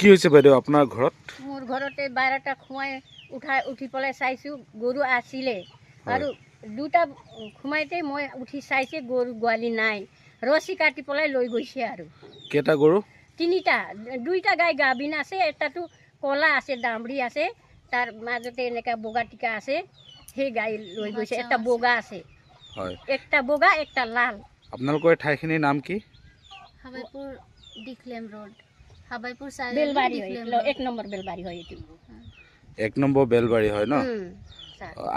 কি হৈছে বাইদেউ আপোনাৰ ঘৰত? মোৰ ঘৰতে 12টা খুমাই উঠি পেলাই চাইছোঁ গৰু আছিলে আৰু দুটা খুমাইতে মই উঠি চাইছে গৰু গোৱালি নাই, ৰছী কাটি পেলাই লৈ গৈছে। আৰু কেইটা গৰু? 3টা, 2টা গাই গাভিন আছে, এটাতো কলা আছে, দামৰি আছে, তাৰ মাজতে এনেকা বগা টিকা আছে, সেই গাই লৈ গৈছে। এটা বগা আছে, একটা বগা একটা লাল। আপোনালোকৰ ঠাইখিনিৰ নাম কি? হাবাইপুৰ ডিক্লেম ৰোড, হাবাইপুৰ বেলবাৰী হয়, 1 নম্বৰ বেলবাৰী হয় এইটো। 1 নম্বৰ বেলবাৰী হয় ন?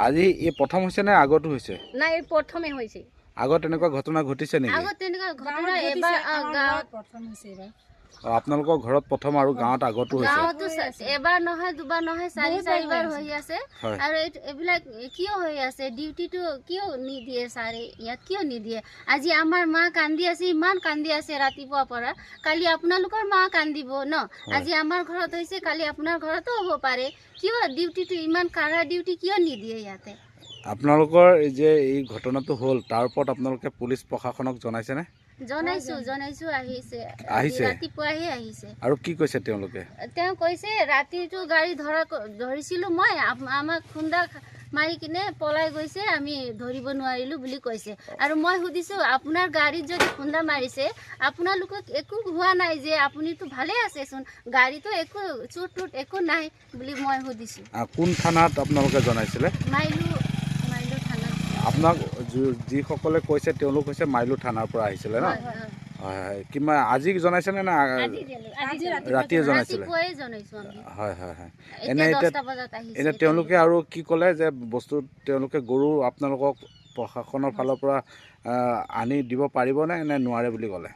আজি এই প্ৰথম হৈছে নে আগতো হৈছে? নাই, এই প্ৰথমে হৈছে। আগত তেনেকুৱা ঘটনা ঘটিছে নেকি? আগত তেনেকুৱা ঘটনা এবাৰ গাঁৱত প্ৰথম হৈছে এবাৰ। আপোনালোকৰ ঘৰত প্ৰথম আৰু গাঁৱত আগতো হৈছে? গাঁৱতো এবাৰ নহয়, দুবাৰ নহয়, 4-4বাৰ হৈ আছে। আৰু এইবিলাক কিয় হৈ আছে? ডিউটিটো কিয় নিদিয়ে ছাৰে? ইয়াত কিয় নিদিয়ে? আজি আমাৰ মা কান্দি আছে, ইমান কান্দি আছে ৰাতিপুৱাৰ পৰা। কালি আপোনালোকৰ মা কান্দিব ন? আজি আমাৰ ঘৰত হৈছে, কালি আপোনাৰ ঘৰতো হ'ব পাৰে। কিয় ডিউটিটো ইমান কাঢ়া ডিউটি কিয় নিদিয়ে ইয়াতে? আপোনালোকৰ যে এই ঘটনাটো হ'ল তাৰ ওপৰত আপোনালোকে পুলিচ প্ৰশাসনক জনাইছেনে? জনাইছো, আহিছে ৰাতিপুৱাহে আহিছে। আৰু কি কৈছে তেওঁলোকে? তেওঁ কৈছে ৰাতিটো গাড়ী ধৰিছিলো মই, আমাক খুন্দা মাৰি কিনে পলাই গৈছে, আমি ধৰিব নোৱাৰিলো বুলি কৈছে। আৰু মই সুধিছো আপোনাৰ গাড়ীত যদি খুন্দা মাৰিছে আপোনালোকক একো হোৱা নাই যে? আপুনিতো ভালে আছেচোন, গাড়ীতো একো চোট একো নাই বুলি মই সুধিছো। কোন থানাত আপোনালোকে জনাইছিলে? মাইলু থানাত। আপোনাক যিসকলে কৈছে তেওঁলোক হৈছে মাইলু থানাৰ পৰা আহিছিলে ন? হয়। কিমান আজি জনাইছেনে না ৰাতিয়ে জনাইছিলে? হয়। এনে তেওঁলোকে আৰু কি ক'লে যে বস্তু তেওঁলোকে গৰু আপোনালোকক প্ৰশাসনৰ ফালৰ পৰা আনি দিব পাৰিবনে নে নোৱাৰে বুলি ক'লে?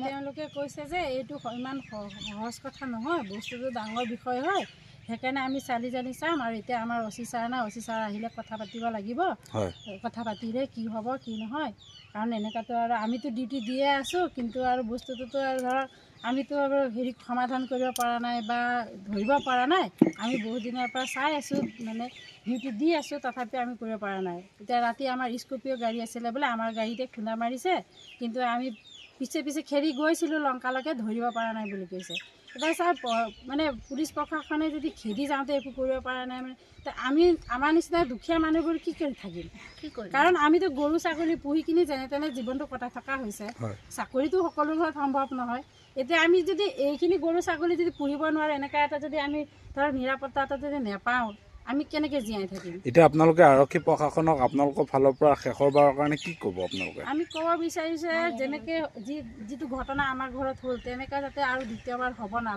তেওঁলোকে কৈছে যে এইটো ইমান সহজ কথা নহয়, বস্তুটো ডাঙৰ বিষয় হয়, সেইকাৰণে আমি চালি জালি চাম। আৰু এতিয়া আমাৰ অচি ছাৰ নাই, অচি ছাৰ আহিলে কথা পাতিব লাগিব। কথা পাতিলে কি হ'ব কি নহয়, কাৰণ এনেকুৱাতো আৰু আমিতো ডিউটি দিয়ে আছোঁ, কিন্তু আৰু বস্তুটোতো আৰু ধৰক আমিতো আৰু সমাধান কৰিব পৰা নাই বা ধৰিব পৰা নাই। আমি বহুত দিনৰ পৰা চাই আছোঁ, মানে ডিউটি দি আছোঁ, তথাপিও আমি কৰিব পৰা নাই। এতিয়া ৰাতি আমাৰ স্কৰ্পিঅ' গাড়ী আছিলে বোলে, আমাৰ গাড়ীতে খুন্দা মাৰিছে, কিন্তু আমি পিছে খেদি গৈছিলোঁ লংকালৈকে, ধৰিব পৰা নাই বুলি কৈছে। এতিয়া ছাৰ মানে পুলিচ প্ৰশাসনে যদি খেদি যাওঁতে একো কৰিব পৰা নাই, মানে আমি আমাৰ নিচিনা দুখীয়া মানুহবোৰ কি কৰি থাকিম? কাৰণ আমিতো গৰু ছাগলী পুহি কিনি যেনে তেনে জীৱনটো কটাই থকা হৈছে। চাকৰিটো সকলো ঘৰত সম্ভৱ নহয়। এতিয়া আমি যদি এইখিনি গৰু ছাগলী যদি পুহিব নোৱাৰোঁ, এনেকুৱা এটা যদি আমি ধৰক নিৰাপত্তা এটা যদি নেপাওঁ, আমি কেনেকৈ জীয়াই থাকিম? এতিয়া আপোনালোকে আৰক্ষী প্ৰশাসনক আপোনালোকৰ ফালৰ পৰা শেষৰবাৰৰ কাৰণে কি ক'ব আপোনালোকে? আমি ক'ব বিচাৰিছোঁ যেনেকৈ যিটো ঘটনা আমাৰ ঘৰত হ'ল তেনেকৈ যাতে আৰু দ্বিতীয়বাৰ হ'ব নালাগে।